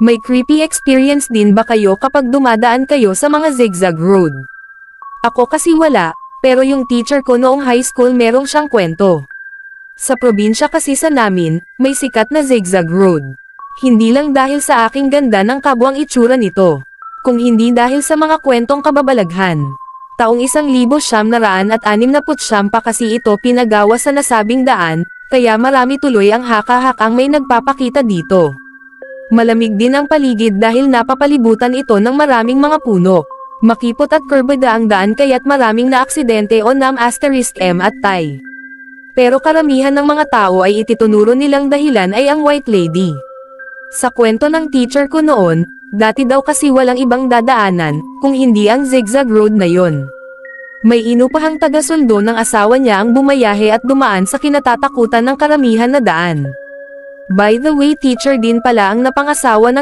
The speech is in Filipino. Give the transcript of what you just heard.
May creepy experience din ba kayo kapag dumadaan kayo sa mga zigzag road? Ako kasi wala, pero yung teacher ko noong high school merong siyang kwento. Sa probinsya kasi sa namin, may sikat na zigzag road. Hindi lang dahil sa aking ganda ng kabwang itsura nito, kung hindi dahil sa mga kwentong kababalaghan. Taong 1969 pa kasi ito pinagawa sa nasabing daan, kaya marami tuloy ang haka-hakang may nagpapakita dito. Malamig din ang paligid dahil napapalibutan ito ng maraming mga puno. Makipot at kurbada ang daan kaya't maraming naaksidente o nam***m at tay. Pero karamihan ng mga tao ay ititunuro nilang dahilan ay ang White Lady. Sa kwento ng teacher ko noon, dati daw kasi walang ibang dadaanan, kung hindi ang zigzag road na yon. May inupahang taga-sundo ng asawa niya ang bumayahe at dumaan sa kinatatakutan ng karamihan na daan. By the way, teacher din pala ang napangasawa ng